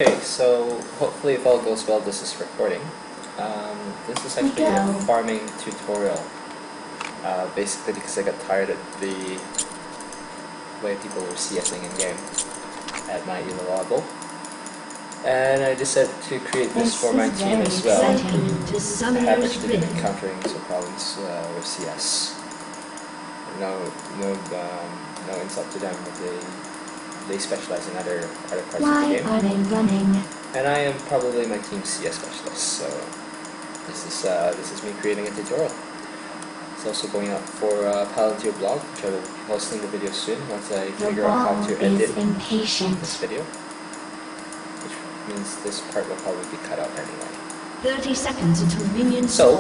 Okay, so hopefully if all goes well, this is recording. This is actually a farming tutorial. Basically because I got tired of the way people were CSing in game at my elo level. And I decided to create this for my team as well. I have actually been encountering some problems with CS. No insult to them, but they specialize in other parts of the game. And I am probably my team's CS specialist, so this is me creating a tutorial. It's also going up for Palantirblog, which I will be posting the video soon once I figure out how to edit this video. Which means this part will probably be cut out anyway. 30 seconds until minions So,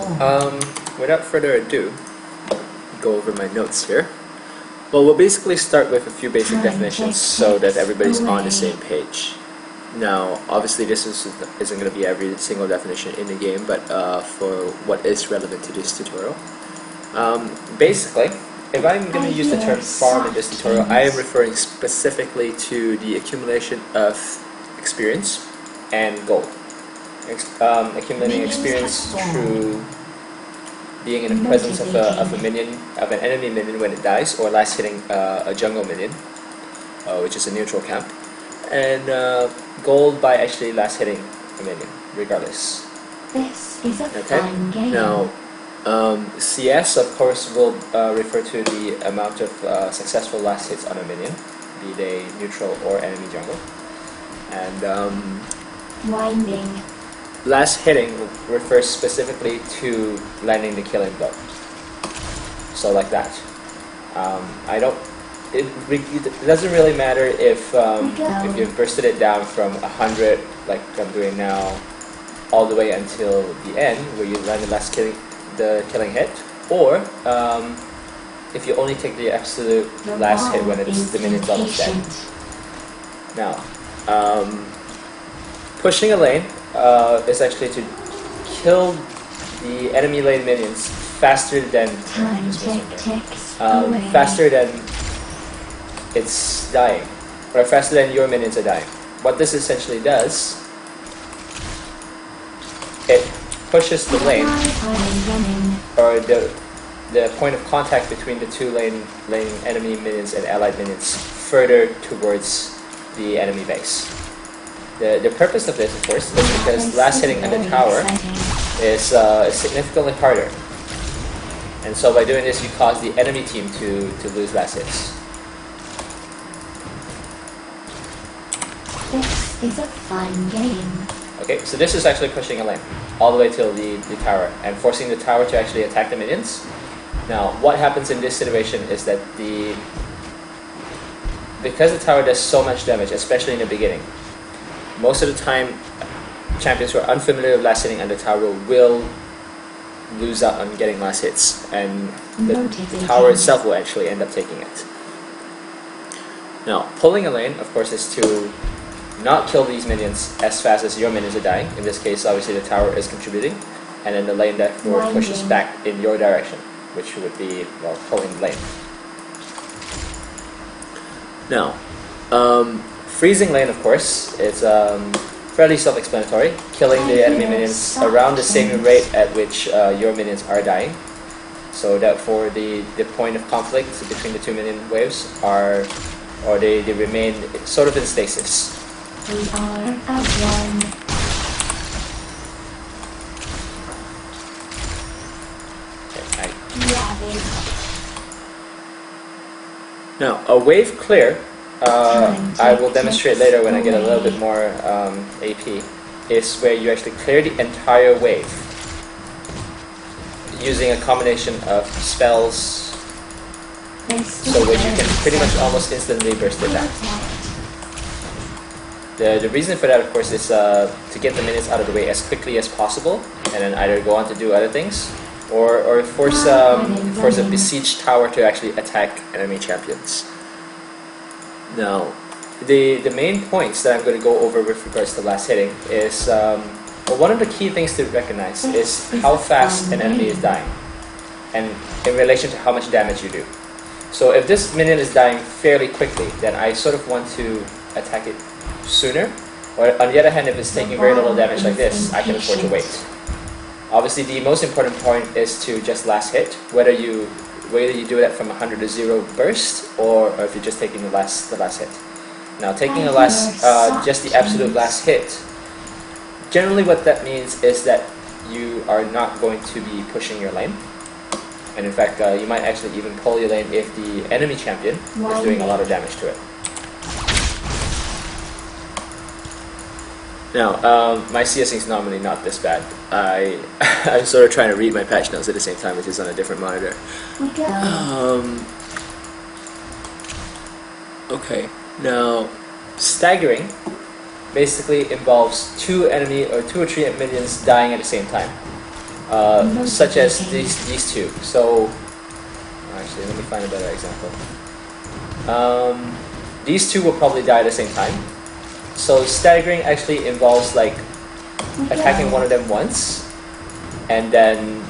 without further ado, go over my notes here. Well, we'll basically start with a few basic definitions so that everybody's on the same page. Now, obviously this isn't going to be every single definition in the game, but for what is relevant to this tutorial. Basically, if I'm going to use the term farm in this tutorial, I am referring specifically to the accumulation of experience and gold. Accumulating experience through being in the presence of an enemy minion when it dies, or last hitting a jungle minion, which is a neutral camp, and gold by actually last hitting a minion, regardless. This is a fun game. Now, CS of course will refer to the amount of successful last hits on a minion, be they neutral or enemy jungle, and winding. Last hitting refers specifically to landing the killing blow. So like that. It doesn't really matter if you've bursted it down from 100, like I'm doing now, all the way until the end, where you land the killing hit, or if you only take the absolute last hit when it's the minion's almost dead. Now, pushing a lane is actually to kill the enemy lane minions faster than it's dying, or faster than your minions are dying. What this essentially does, it pushes the lane, or the point of contact between the two lane enemy minions and allied minions further towards the enemy base. The purpose of this, of course, is because last hitting on the tower is significantly harder. And so by doing this, you cause the enemy team to lose last hits. This is a fun game. Okay, so this is actually pushing a lane all the way till the tower and forcing the tower to actually attack the minions. Now, what happens in this situation is that because the tower does so much damage, especially in the beginning, most of the time, champions who are unfamiliar with last hitting on the tower will lose out on getting last hits, and the tower itself will actually end up taking it. Now, pulling a lane, of course, is to not kill these minions as fast as your minions are dying. In this case, obviously the tower is contributing, and then the lane therefore pushes back in your direction, which would be, well, pulling the lane. Now, freezing lane, of course, it's fairly self-explanatory, killing the enemy minions around the same rate at which your minions are dying. So therefore the point of conflict between the two minion waves they remain sort of in stasis. We are as one. Now, a wave clear, I will demonstrate later when I get a little bit more AP, is where you actually clear the entire wave using a combination of spells, so that you can pretty much almost instantly burst it down. The reason for that, of course, is to get the minions out of the way as quickly as possible, and then either go on to do other things, or force a besieged tower to actually attack enemy champions. Now, the main points that I'm going to go over with regards to last hitting is, well, one of the key things to recognize is how fast an enemy is dying, and in relation to how much damage you do. So if this minion is dying fairly quickly, then I sort of want to attack it sooner Or on the other hand, if it's taking very little damage like this, I can afford to wait. Obviously, the most important point is to just last hit, whether you do that from 100 to 0 burst, or if you're just taking the last hit. Now, taking just the absolute last hit, generally what that means is that you are not going to be pushing your lane. And in fact, you might actually even pull your lane if the enemy champion is doing a lot of damage to it. Now, my CSing is normally not this bad. I'm sort of trying to read my patch notes at the same time, which is on a different monitor. Okay, now staggering basically involves two or three minions dying at the same time, such as these two. So, actually, let me find a better example. These two will probably die at the same time. So staggering actually involves like attacking one of them once, and then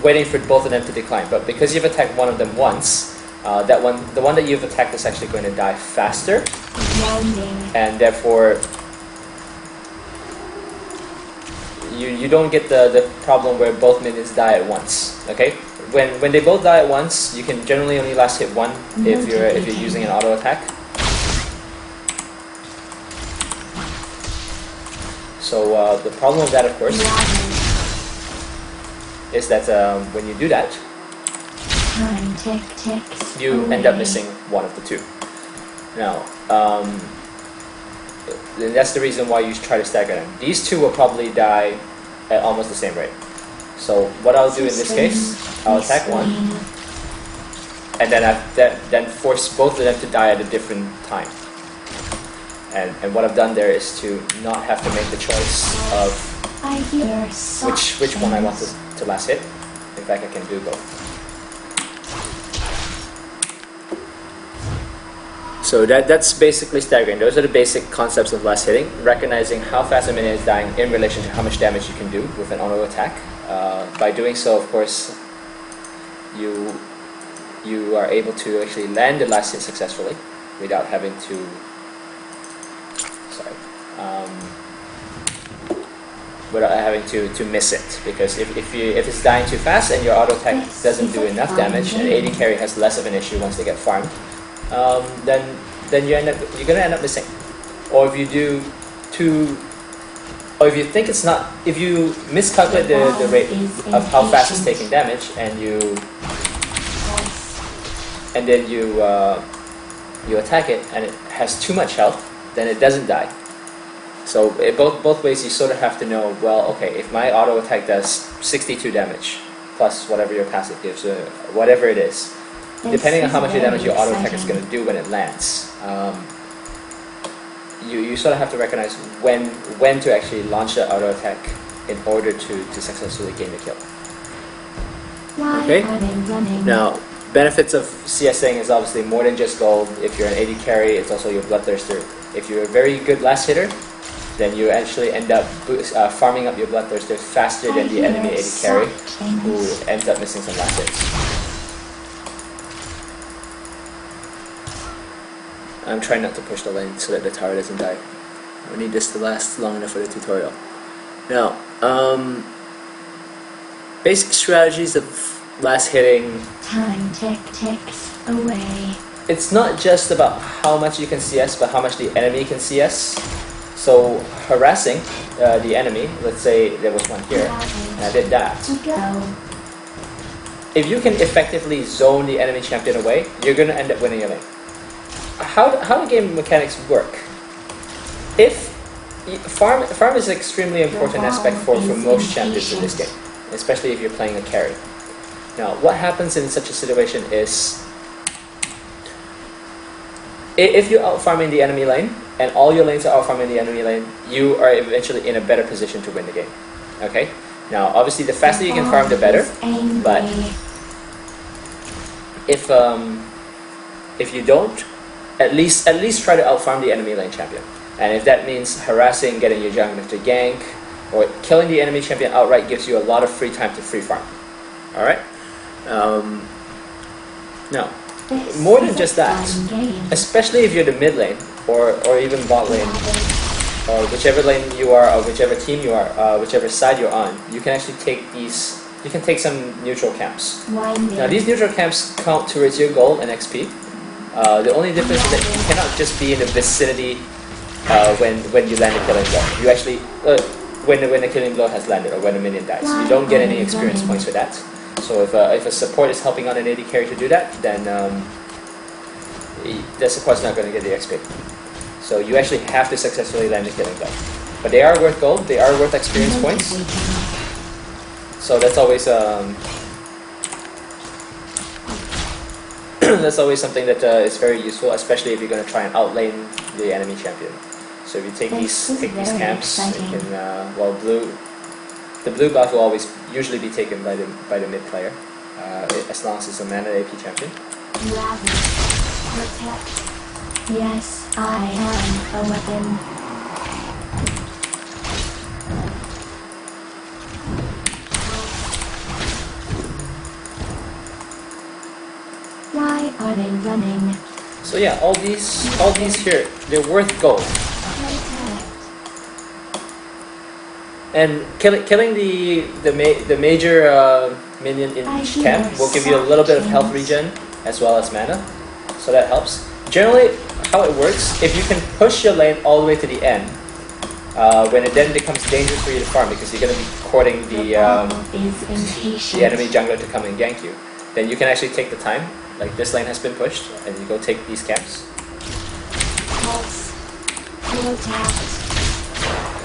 waiting for both of them to decline. But because you've attacked one of them once, the one that you've attacked is actually going to die faster, and therefore you don't get the problem where both minions die at once. Okay, when they both die at once, you can generally only last hit one if you're using an auto attack. So the problem with that, of course, is that when you do that, you end up missing one of the two. Now, that's the reason why you try to stagger them. These two will probably die at almost the same rate. So what I'll do in this case, I'll attack one, and then force both of them to die at a different time. And what I've done there is to not have to make the choice of which one I want to last hit. In fact, I can do both. So that's basically staggering. Those are the basic concepts of last hitting, recognizing how fast a minion is dying in relation to how much damage you can do with an auto attack. By doing so, of course, you are able to actually land the last hit successfully without having to to miss it, because if it's dying too fast and your auto attack doesn't do enough damage, and AD carry has less of an issue once they get farmed, then you're gonna end up missing. Or if you do or if you think it's not, if you miscalculate the rate of how fast it's taking damage, and then you attack it and it has too much health, then it doesn't die. So both ways you sort of have to know, well, okay, if my auto attack does 62 damage, plus whatever your passive gives, whatever it is, depending on how much damage your auto attack is going to do when it lands, you sort of have to recognize when to actually launch the auto attack in order to successfully gain the kill. Okay? Now, benefits of CSing is obviously more than just gold. If you're an AD carry, it's also your bloodthirster. If you're a very good last hitter, then you actually end up farming up your bloodthirster faster than the enemy AD carry, who ends up missing some last hits. I'm trying not to push the lane so that the tower doesn't die. We need this to last long enough for the tutorial. Now, basic strategies of last hitting. Time ticks away. It's not just about how much you can CS, but how much the enemy can CS. So harassing the enemy, let's say there was one here, and I did that. If you can effectively zone the enemy champion away, you're going to end up winning your lane. How the game mechanics work? If farm is an extremely important aspect for most champions in this game, especially if you're playing a carry. Now, what happens in such a situation is, if you're out farming the enemy lane, and all your lanes are out farming the enemy lane, you are eventually in a better position to win the game. Okay? Now, obviously, the faster you can farm, the better. But if you don't, at least try to out farm the enemy lane champion. And if that means harassing, getting your jungler to gank, or killing the enemy champion outright, gives you a lot of free time to free farm. All right? Now, more than just that, especially if you're the mid lane, or even bot lane, or whichever lane you are, or whichever team you are, whichever side you're on, you can actually take these. You can take some neutral camps. Now these neutral camps count towards your gold and XP. The only difference is that you cannot just be in the vicinity when you land a killing blow. You actually when the killing blow has landed or when a minion dies, you don't get any experience points for that. So if a support is helping on an AD carry to do that, then the support's not going to get the XP. So you actually have to successfully land the killing blow. But they are worth gold. They are worth experience points. So that's always that's always something that is very useful, especially if you're going to try and outlane the enemy champion. So if you take these camps, you can the blue buff will usually be taken by the mid player, as long as it's a mana AP champion. Yes, I am a weapon. Why are they running? So yeah, all these here, they're worth gold. And killing the major minion in each camp will give you a little bit of health regen as well as mana, so that helps. Generally, how it works, if you can push your lane all the way to the end, when it then becomes dangerous for you to farm because you're going to be courting the enemy jungler to come and gank you, then you can actually take the time. Like this lane has been pushed, and you go take these camps.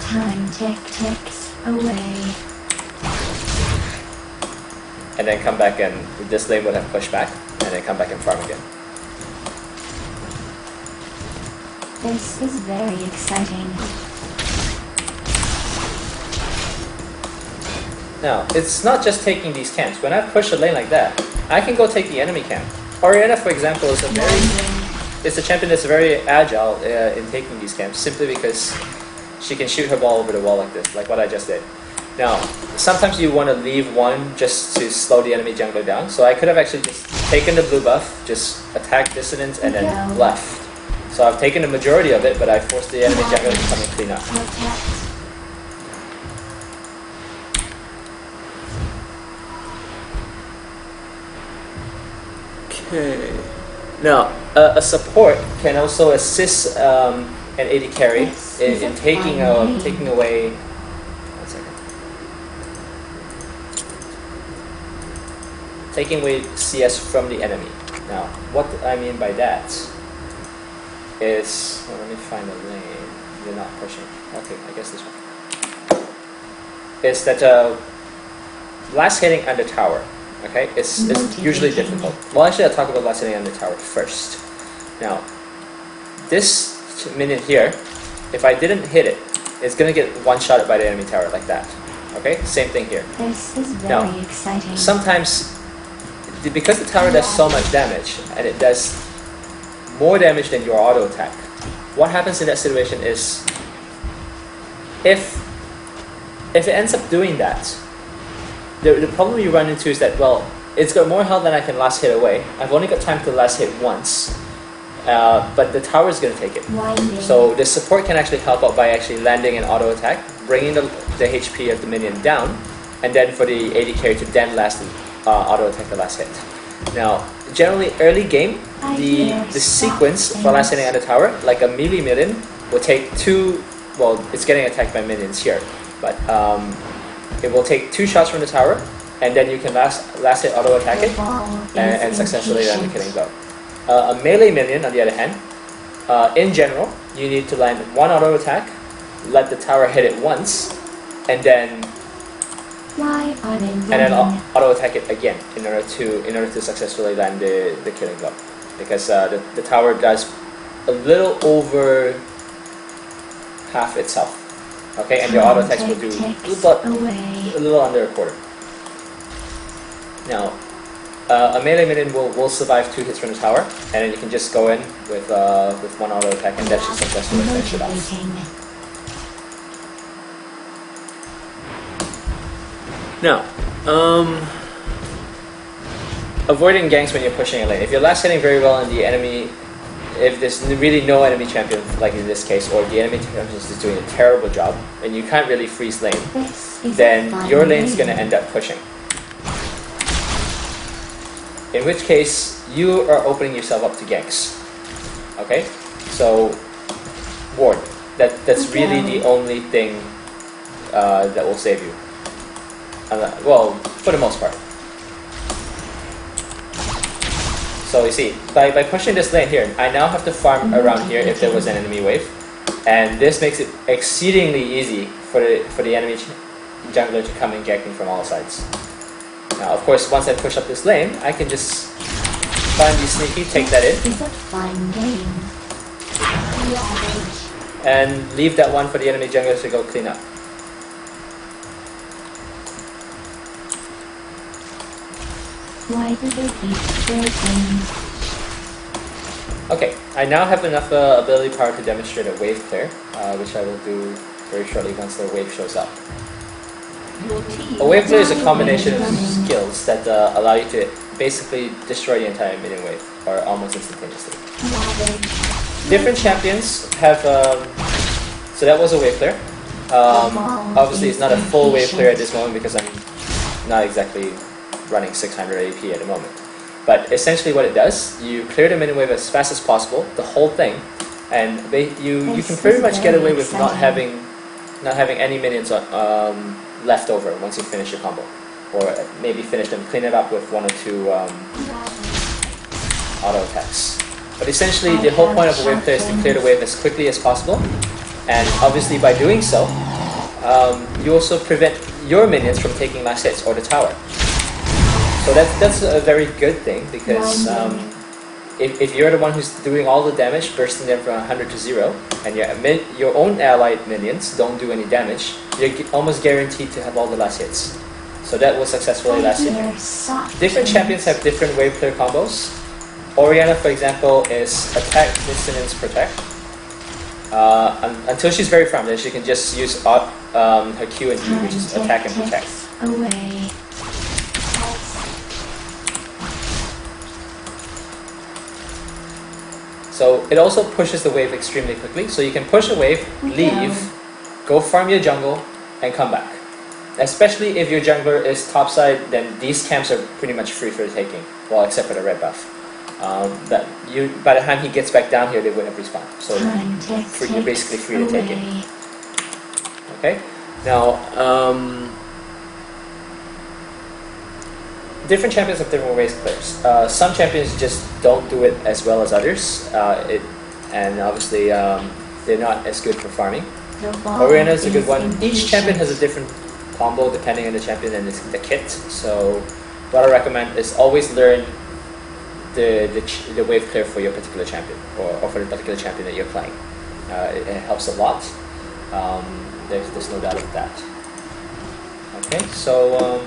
Time ticks away. And then come back, and this lane would have pushed back, and then come back and farm again. This is very exciting. Now, it's not just taking these camps. When I push a lane like that, I can go take the enemy camp. Orianna, for example, is a champion that's very agile in taking these camps, simply because she can shoot her ball over the wall like this, like what I just did. Now, sometimes you want to leave one just to slow the enemy jungler down, so I could have actually just taken the blue buff, just attacked Dissonance, and then left. So I've taken the majority of it, but I forced the enemy jungler to come and clean up. Okay. Now, a support can also assist an AD carry in taking away. One second. Taking away CS from the enemy. Now, what I mean by that is, well, let me find a lane. You're not pushing. Okay, I guess this one. Is that last hitting under tower. Okay, it's usually difficult. Well, actually, I'll talk about last hitting under tower first. Now, this minion here, if I didn't hit it, it's gonna get one-shotted by the enemy tower like that. Okay, same thing here. This is very exciting. Sometimes, because the tower does so much damage, and it does more damage than your auto attack, what happens in that situation is, if it ends up doing that, the problem you run into is that, well, it's got more health than I can last hit away. I've only got time to last hit once, but the tower is going to take it. So the support can actually help out by actually landing an auto attack, bringing the HP of the minion down, and then for the AD carry to then last auto attack the last hit. Now, generally early game, the sequence for last hitting on the tower, like a melee minion, will take two. Well, it's getting attacked by minions here, but it will take 2 shots from the tower, and then you can last hit auto attack it and successfully land the killing blow. A melee minion, on the other hand, in general, you need to land 1 auto attack, let the tower hit it once, and then auto attack it again in order to successfully land the killing blow, because the tower does a little over half its health. Okay, and your auto attacks will do a little under a quarter. Now, a melee minion will survive 2 hits from the tower, and then you can just go in with 1 auto attack, and that should successfully finish it off. Now, avoiding ganks when you're pushing a lane. If you're last hitting very well and the enemy if there's really no enemy champion, like in this case, or the enemy champion is just doing a terrible job, and you can't really freeze lane, then your lane's going to end up pushing. In which case, you are opening yourself up to ganks. Okay? So, ward. That's really the only thing that will save you. Well, for the most part. So you see, by pushing this lane here, I now have to farm around here if there was an enemy wave. And this makes it exceedingly easy for the enemy jungler to come in ganking from all sides. Now, of course, once I push up this lane, I can just finally sneaky take that in. And leave that one for the enemy jungler to go clean up. Why do they keep breaking? Okay, I now have enough ability power to demonstrate a wave clear, which I will do very shortly once the wave shows up. A wave clear is a combination of skills that allow you to basically destroy the entire minion wave, or almost instantaneously. Different champions have, so that was a wave clear. Obviously it's not a full wave clear at this moment because I'm not exactly running 600 AP at the moment. But essentially what it does, you clear the minion wave as fast as possible, the whole thing, and you can pretty much get away with not having any minions left over once you finish your combo. Or maybe finish them, clean it up with 1 or 2 auto attacks. But essentially the whole point of a wave clear is to clear the wave as quickly as possible, and obviously by doing so, you also prevent your minions from taking last hits or the tower. So that's a very good thing, because if you're the one who's doing all the damage, bursting them from 100 to 0, and your own allied minions don't do any damage, you're almost guaranteed to have all the last hits. So that was successfully last hit. Different champions have different wave clear combos. Orianna, for example, is attack, dissonance, protect. Until she's very farmed, then she can just use her Q and E, which is attack and protect. So it also pushes the wave extremely quickly. So you can push a wave, leave, go farm your jungle, and come back. Especially if your jungler is topside, then these camps are pretty much free for the taking. Well, except for the red buff. By the time he gets back down here, they would have respawned. So you're basically free to take it. Okay. Now, different champions have different ways to play. Some champions just don't do it as well as others, and obviously they're not as good for farming. Orianna is a good one. Each champion has a different combo depending on the champion and the kit. So what I recommend is always learn the wave clear for your particular champion, or for the particular champion that you're playing. It helps a lot. There's no doubt of that. Okay, so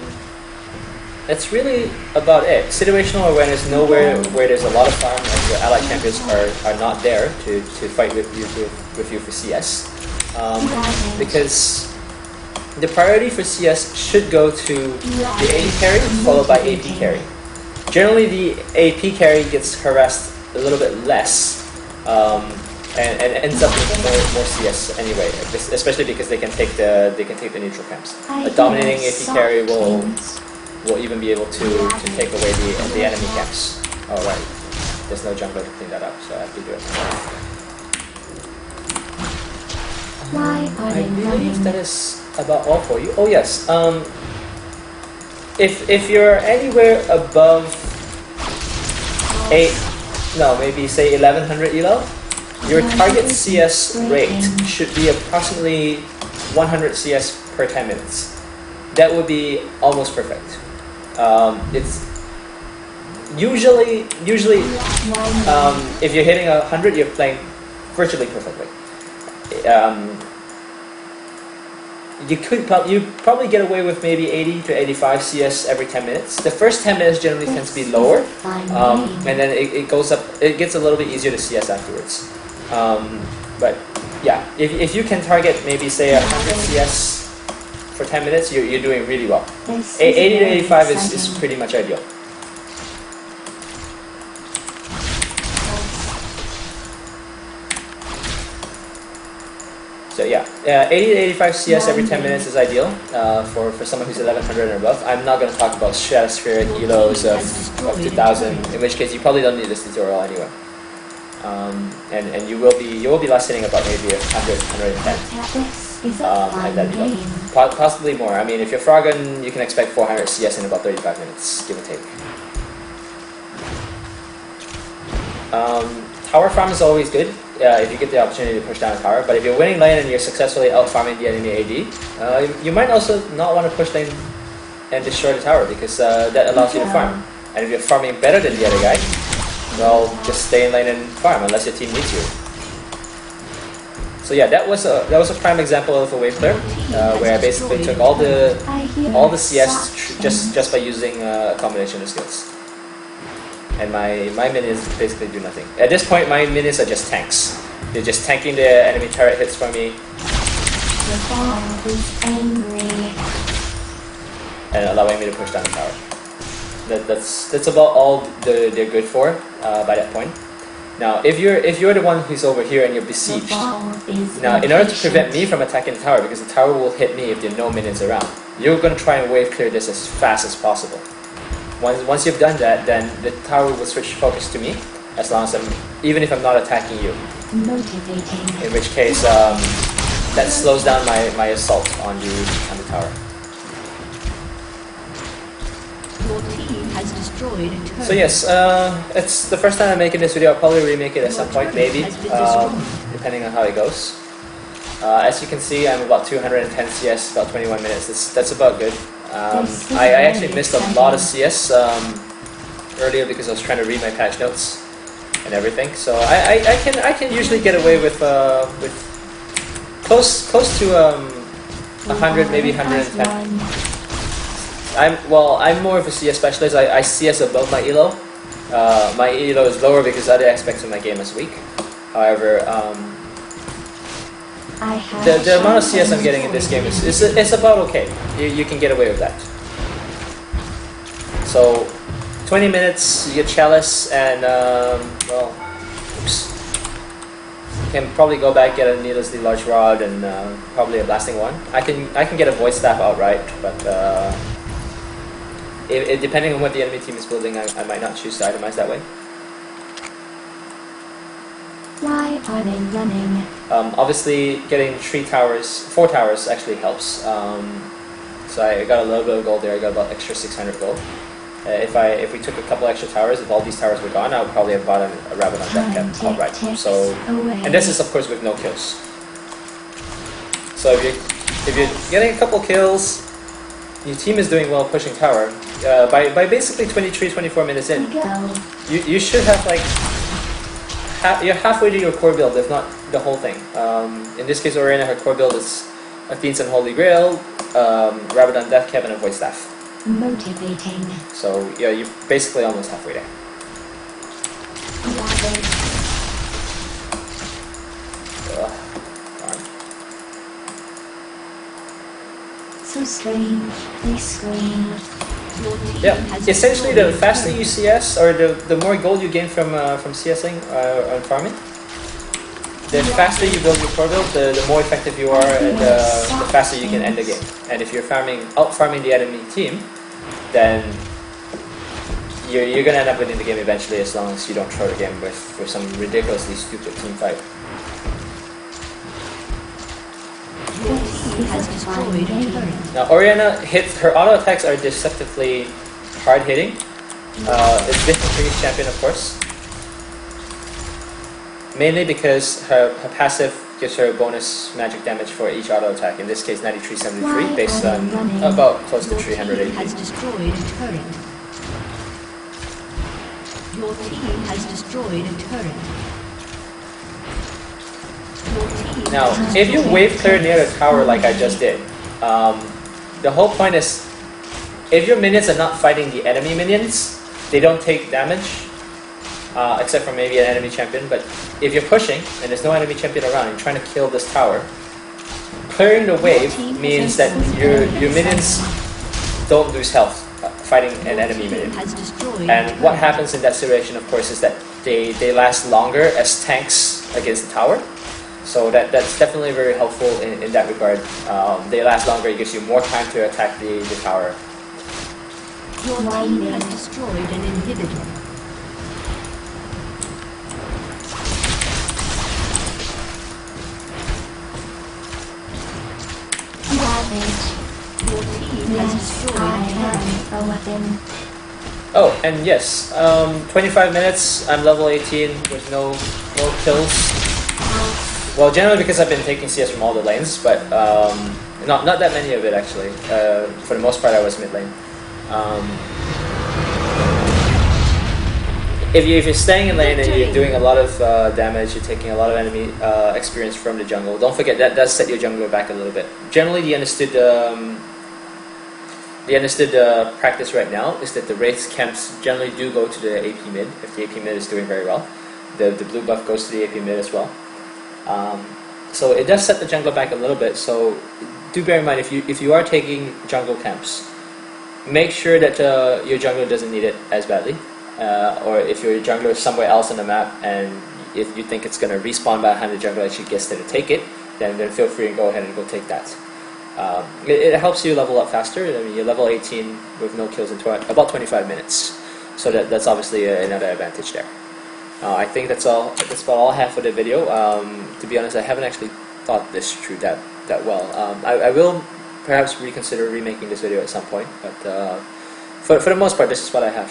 that's really about it. Situational awareness, nowhere where there's a lot of farm and your allied champions are not there to fight with you for CS. Because the priority for CS should go to the AD carry followed by AP carry. Generally the AP carry gets harassed a little bit less and ends up with more CS anyway, especially because they can take the neutral camps. A dominating AP carry will even be able to take away the enemy camps. Alright, there's no jungler to clean that up, so I have to do it. I believe that is about all for you. Oh yes, if you're anywhere above maybe say 1100 elo, your target CS rate should be approximately 100 CS per 10 minutes. That would be almost perfect. It's usually if you're hitting 100, you're playing virtually perfectly. You probably get away with maybe 80 to 85 CS every 10 minutes. The first 10 minutes generally tends to be lower, and then it goes up. It gets a little bit easier to CS afterwards. But yeah, if you can target maybe say 100 CS for 10 minutes, you're doing really well. 80 to 85 is pretty much ideal. So yeah, 80 to 85 CS every 10 minutes is ideal for someone who's 1100 and above. I'm not going to talk about stratospheric elos of 2000, in which case you probably don't need this tutorial anyway. And you will be last hitting about maybe 100, 110 at that elo. Possibly more. I mean, if you're Froggen, you can expect 400 CS in about 35 minutes, give or take. Tower farm is always good if you get the opportunity to push down a tower, but if you're winning lane and you're successfully out-farming the enemy AD, you might also not want to push lane and destroy the tower, because that allows you to farm. And if you're farming better than the other guy, well, just stay in lane and farm, unless your team needs you. So yeah, that was a prime example of a wave clear, where I basically took all the CS just by using a combination of skills. And my minions basically do nothing. At this point, my minions are just tanks. They're just tanking the enemy turret hits for me. The ball is angry. And allowing me to push down the tower. That's about all they're good for by that point. Now, if you're the one who's over here and you're besieged, now in order to prevent me from attacking the tower, because the tower will hit me if there are no minions around, you're going to try and wave clear this as fast as possible. Once you've done that, then the tower will switch focus to me, as long as even if I'm not attacking you. Motivating. In which case, that slows down my assault on the tower. Your team has destroyed a turret. So yes, it's the first time I'm making this video. I'll probably remake it at some point, maybe, depending on how it goes. As you can see, I'm about 210 CS, about 21 minutes. That's about good. I actually missed a lot of CS earlier because I was trying to read my patch notes and everything. So I can usually get away with close to 100, maybe 110. I'm more of a CS specialist. I CS above my elo. My elo is lower because other aspects of my game is weak. However, the amount of CS I'm getting in this game is about okay. You can get away with that. So, 20 minutes, you get Chalice, and well, oops. You can probably go back, get a needlessly large rod, and probably a blasting one. I can get a void staff outright, but depending on what the enemy team is building, I might not choose to itemize that way. Why are they running? Obviously, getting 4 towers actually helps. So I got a little bit of gold there. I got about extra 600 gold. If we took a couple extra towers, if all these towers were gone, I would probably have bought a rabbit on that cap outright. So, and this is of course with no kills. So if you're getting a couple kills, your team is doing well pushing tower. By basically 23, 24 minutes in, you should have like you're halfway to your core build, if not the whole thing. In this case, Oriana, her core build is Athene's and Holy Grail, Rabadon Death Cap, and a Void Staff. Motivating. So yeah, you're basically almost halfway there. So strange. They scream. Yeah, essentially the faster you CS, or the more gold you gain from CSing on farming, the faster you build your core build, the more effective you are, and the faster you can end the game. And if you're out-farming the enemy team, then you're gonna end up winning the game eventually, as long as you don't throw the game with some ridiculously stupid team fight. Now Oriana her auto attacks are deceptively hard hitting. It's different for each champion, of course. Mainly because her passive gives her bonus magic damage for each auto attack. In this case, 9373, based on about close to 380. Has destroyed a turret. Your team has destroyed a turret. Now, if you wave clear near the tower like I just did, the whole point is, if your minions are not fighting the enemy minions, they don't take damage, except for maybe an enemy champion. But if you're pushing and there's no enemy champion around, you're trying to kill this tower, clearing the wave means that your minions don't lose health fighting an enemy minion. And what happens in that situation, of course, is that they last longer as tanks against the tower. So that's definitely very helpful in that regard. They last longer, it gives you more time to attack the tower. Your team has destroyed an inhibitor. Ravage. Your team has Yes, destroyed I a turret. am a weapon. Oh, and yes, 25 minutes, I'm level 18 with no kills. Well, generally because I've been taking CS from all the lanes, but not that many of it actually. For the most part I was mid lane. If you're staying in lane and you're doing a lot of damage, you're taking a lot of enemy experience from the jungle, don't forget that does set your jungler back a little bit. Generally the understood practice right now is that the Wraith's camps generally do go to the AP mid if the AP mid is doing very well. The blue buff goes to the AP mid as well. So it does set the jungler back a little bit, so do bear in mind if you are taking jungle camps, make sure that your jungler doesn't need it as badly. Or if your jungler is somewhere else on the map and if you think it's going to respawn by the time the jungler actually gets there to take it, then feel free and go ahead and go take that. It helps you level up faster. I mean, you're level 18 with no kills in about 25 minutes, so that's obviously another advantage there. I think that's about all I have for the video. To be honest, I haven't actually thought this through that well. I will perhaps reconsider remaking this video at some point, but for the most part, this is what I have.